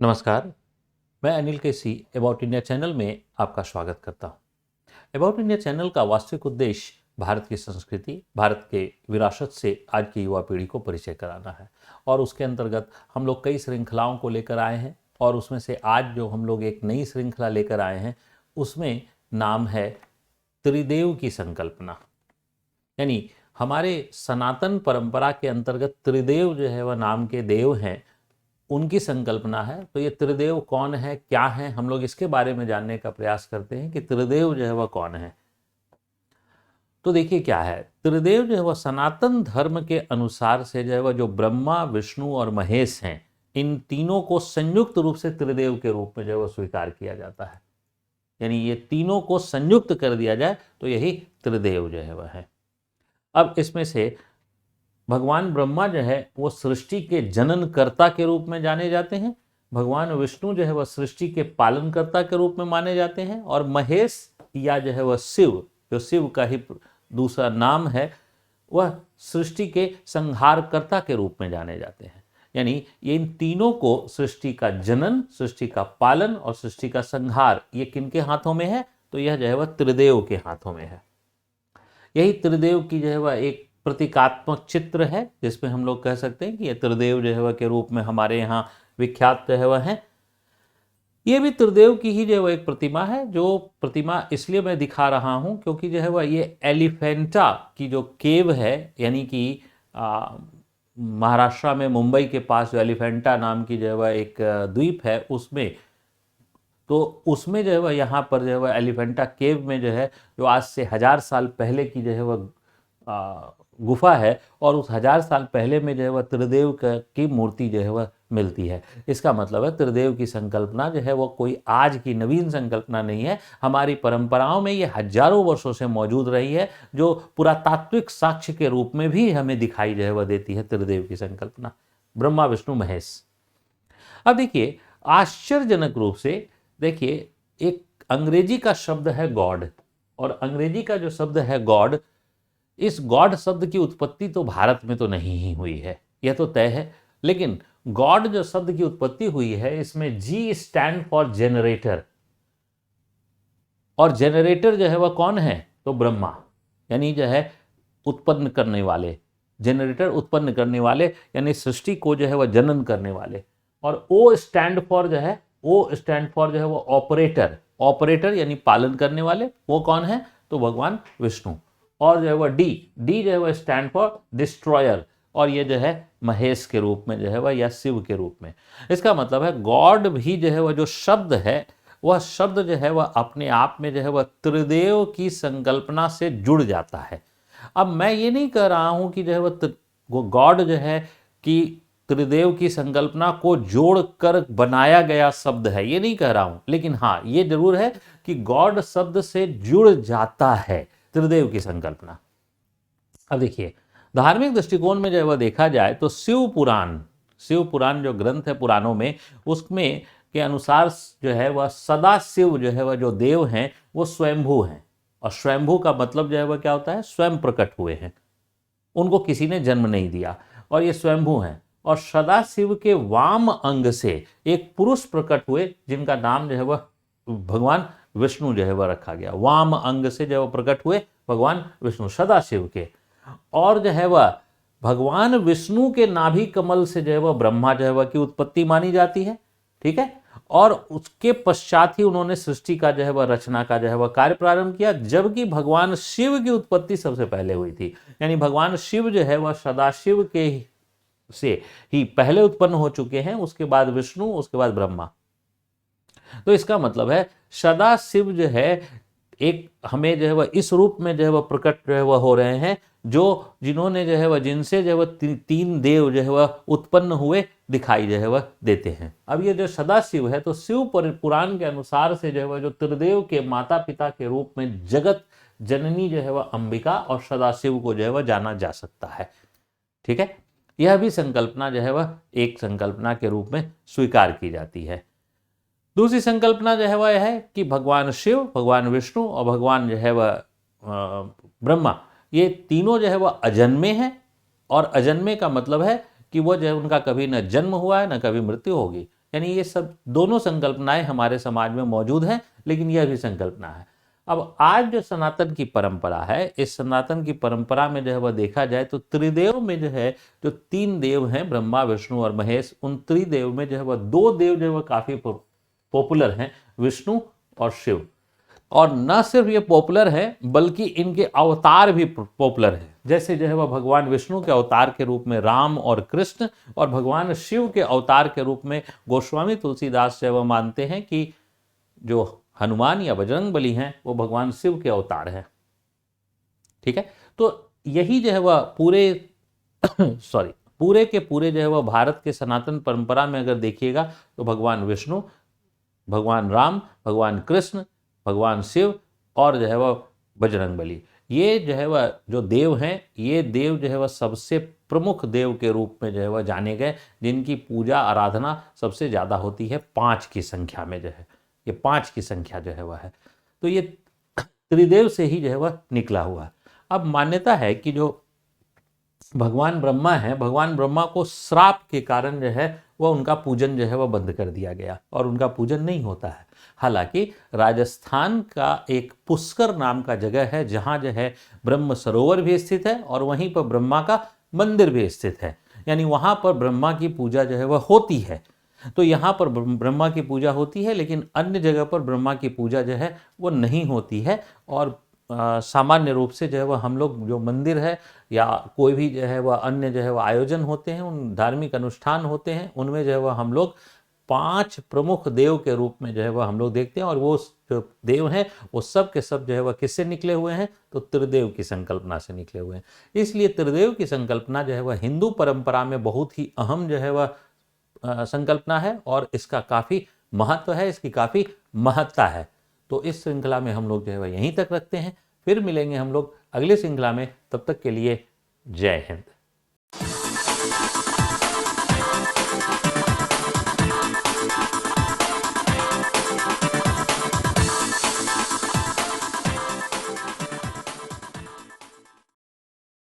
नमस्कार। मैं अनिल केसी about India channel में आपका स्वागत करता हूँ। अबाउट इंडिया चैनल का वास्तविक उद्देश्य भारत की संस्कृति, भारत के विरासत से आज की युवा पीढ़ी को परिचय कराना है और उसके अंतर्गत हम लोग कई श्रृंखलाओं को लेकर आए हैं और उसमें से आज जो हम लोग एक नई श्रृंखला लेकर आए हैं उसमें नाम है त्रिदेव की संकल्पना। यानी हमारे सनातन परंपरा के अंतर्गत त्रिदेव जो है वह नाम के देव हैं, उनकी संकल्पना है। तो ये त्रिदेव कौन है, क्या है, हम लोग इसके बारे में जानने का प्रयास करते हैं कि त्रिदेव जो है वह कौन है। तो देखिए क्या है, त्रिदेव जो है वह सनातन धर्म के अनुसार से जो है वह जो ब्रह्मा, विष्णु और महेश हैं, इन तीनों को संयुक्त रूप से त्रिदेव के रूप में जो है वह स्वीकार किया जाता है। यानी ये तीनों को संयुक्त कर दिया जाए तो यही त्रिदेव जो है वह है। अब इसमें से भगवान ब्रह्मा जो है वो सृष्टि के जननकर्ता के रूप में जाने जाते हैं, भगवान विष्णु जो है वह सृष्टि के पालनकर्ता के रूप में माने जाते हैं और महेश या जो है वह शिव, जो शिव का ही दूसरा नाम है, वह सृष्टि के संहारकर्ता के रूप में जाने जाते हैं। यानी ये इन तीनों को सृष्टि का जनन, सृष्टि का पालन और सृष्टि का संहार ये किनके हाथों में है? तो यह जो है वह त्रिदेव के हाथों में है। यही त्रिदेव की जो है वह एक प्रतीकात्मक चित्र है जिसमें हम लोग कह सकते हैं कि ये त्रिदेव जो है वह के रूप में हमारे यहाँ विख्यात जो है वह है। ये भी त्रिदेव की ही जो है वह एक प्रतिमा है, जो प्रतिमा इसलिए मैं दिखा रहा हूँ क्योंकि जो है वह ये एलिफेंटा की जो केव है, यानी कि महाराष्ट्र में मुंबई के पास जो एलिफेंटा नाम की जो है वह एक द्वीप है, उसमें उसमें जो है वह यहाँ पर जो है वह एलिफेंटा केव में जो है, जो आज से 1000 साल पहले की जो है वह गुफा है और उस 1000 साल पहले में जो है वह त्रिदेव की मूर्ति जो है वह मिलती है। इसका मतलब है त्रिदेव की संकल्पना जो है वो कोई आज की नवीन संकल्पना नहीं है, हमारी परंपराओं में ये हजारों वर्षों से मौजूद रही है, जो पुरातात्विक साक्ष्य के रूप में भी हमें दिखाई जो है वह देती है त्रिदेव की संकल्पना, ब्रह्मा विष्णु महेश। अब देखिए आश्चर्यजनक रूप से, देखिए एक अंग्रेजी का शब्द है गॉड, और अंग्रेजी का जो शब्द है गॉड, इस गॉड शब्द की उत्पत्ति तो भारत में तो नहीं ही हुई है, यह तो तय है। लेकिन गॉड जो शब्द की उत्पत्ति हुई है, इसमें जी स्टैंड फॉर जेनरेटर, और जेनरेटर जो है वह कौन है? तो ब्रह्मा, यानी जो है उत्पन्न करने वाले, जेनरेटर उत्पन्न करने वाले, यानी सृष्टि को जो है वह जनन करने वाले। और ओ स्टैंड फॉर जो है, ओ स्टैंड फॉर जो है वो ऑपरेटर, ऑपरेटर यानी पालन करने वाले, वो कौन है? तो भगवान विष्णु। और जो है वह डी जो है वह स्टैंड फॉर डिस्ट्रॉयर, और ये जो है महेश के रूप में जो है वह, या शिव के रूप में। इसका मतलब है गॉड भी जो है वह जो शब्द है, वह शब्द जो है वह अपने आप में जो है वह त्रिदेव की संकल्पना से जुड़ जाता है। अब मैं ये नहीं कह रहा हूं कि जो है वो गॉड जो है कि त्रिदेव की संकल्पना को जोड़कर बनाया गया शब्द है, ये नहीं कह रहा हूं, लेकिन हाँ ये जरूर है कि गॉड शब्द से जुड़ जाता है त्रिदेव की संकल्पना। अब देखिए धार्मिक दृष्टिकोण में जब वह देखा जाए तो शिव पुराण जो ग्रंथ है पुराणों में, उसमें के अनुसार जो है वह सदा शिव जो है वह जो देव हैं वो स्वयंभू हैं, और स्वयंभू का मतलब जो है वह क्या होता है? स्वयं प्रकट हुए हैं, उनको किसी ने जन्म नहीं दिया, और ये स्वयंभू हैं। और सदाशिव के वाम अंग से एक पुरुष प्रकट हुए जिनका नाम जो है वह भगवान विष्णु जो है वह रखा गया। वाम अंग से जो प्रकट हुए भगवान विष्णु सदाशिव के, और जो है वह भगवान विष्णु के नाभि कमल से जो है वह ब्रह्मा जो है वह की उत्पत्ति मानी जाती है, ठीक है। और उसके पश्चात ही उन्होंने सृष्टि का जो है वह रचना का जो है वह कार्य प्रारंभ किया, जबकि भगवान शिव की उत्पत्ति सबसे पहले हुई थी। यानी भगवान शिव जो है वह सदाशिव के से ही पहले उत्पन्न हो चुके हैं, उसके बाद विष्णु, उसके बाद ब्रह्मा। तो इसका मतलब है सदाशिव जो है एक हमें जो है वह इस रूप में जो है वह प्रकट जो है वह हो रहे हैं, जो जिन्होंने जो है वह जिनसे जो है वह तीन देव जो है वह उत्पन्न हुए दिखाई जो है वह देते हैं। अब ये जो सदाशिव है, तो शिव पुराण के अनुसार से जो है वह जो त्रिदेव के माता पिता के रूप में जगत जननी जो है वह अंबिका और सदाशिव को जो है वह जाना जा सकता है, ठीक है। यह भी संकल्पना जो है वह एक संकल्पना के रूप में स्वीकार की जाती है। दूसरी संकल्पना जो है वह है कि भगवान शिव, भगवान विष्णु और भगवान जो है वह ब्रह्मा, ये तीनों जो है वह अजन्मे हैं, और अजन्मे का मतलब है कि वो जो है उनका कभी न जन्म हुआ है न कभी मृत्यु होगी। यानी ये सब दोनों संकल्पनाएं हमारे समाज में मौजूद हैं, लेकिन यह भी संकल्पना है। अब आज जो सनातन की परंपरा है, इस सनातन की परंपरा में जो है वह देखा जाए तो त्रिदेव में जो है, जो 3 देव हैं ब्रह्मा विष्णु और महेश, उन त्रिदेव में जो है वह 2 देव जो है वह काफी पॉपुलर हैं, विष्णु और शिव। और न सिर्फ ये पॉपुलर है बल्कि इनके अवतार भी पॉपुलर है। जैसे जो है वह भगवान विष्णु के अवतार के रूप में राम और कृष्ण, और भगवान शिव के अवतार के रूप में गोस्वामी तुलसीदास जो है वह मानते हैं कि जो हनुमान या बजरंग बली हैं वो भगवान शिव के अवतार हैं। ठीक है, तो यही जो है वह पूरे पूरे के पूरे जो है वह भारत के सनातन परंपरा में अगर देखिएगा तो भगवान विष्णु, भगवान राम, भगवान कृष्ण, भगवान शिव और जो है वह बजरंग बली, ये जो है वह जो देव हैं, ये देव जो है वह सबसे प्रमुख देव के रूप में जो है वह जाने गए, जिनकी पूजा आराधना सबसे ज़्यादा होती है 5 की संख्या में, जो है ये 5 की संख्या जो है वह है। तो ये त्रिदेव से ही जो है वह निकला हुआ है। अब मान्यता है कि जो भगवान ब्रह्मा है, भगवान ब्रह्मा को श्राप के कारण जो है वह उनका पूजन जो है वह बंद कर दिया गया और उनका पूजन नहीं होता है। हालांकि राजस्थान का एक पुष्कर नाम का जगह है जहाँ जो है ब्रह्म सरोवर भी स्थित है और वहीं पर ब्रह्मा का मंदिर भी स्थित है, यानी वहाँ पर ब्रह्मा की पूजा जो है वह होती है। तो यहाँ पर ब्रह्मा की पूजा होती है, लेकिन अन्य जगह पर ब्रह्मा की पूजा जो है वो नहीं होती है। और सामान्य रूप से जो है वह हम लोग जो मंदिर है या कोई भी जो है वह अन्य जो है वह आयोजन होते हैं, उन धार्मिक अनुष्ठान होते हैं, उनमें जो है वह हम लोग 5 प्रमुख देव के रूप में जो है वह हम लोग देखते हैं। और वो जो देव हैं वो सब के सब जो है वह किससे निकले हुए हैं, तो त्रिदेव की संकल्पना से निकले हुए हैं। इसलिए त्रिदेव की संकल्पना जो है वह हिंदू परंपरा में बहुत ही अहम जो है वह संकल्पना है और इसका काफ़ी महत्व है, इसकी काफ़ी महत्ता है। तो इस श्रृंखला में हम लोग जो है वह यहीं तक रखते हैं, फिर मिलेंगे हम लोग अगली श्रृंखला में। तब तक के लिए जय हिंद।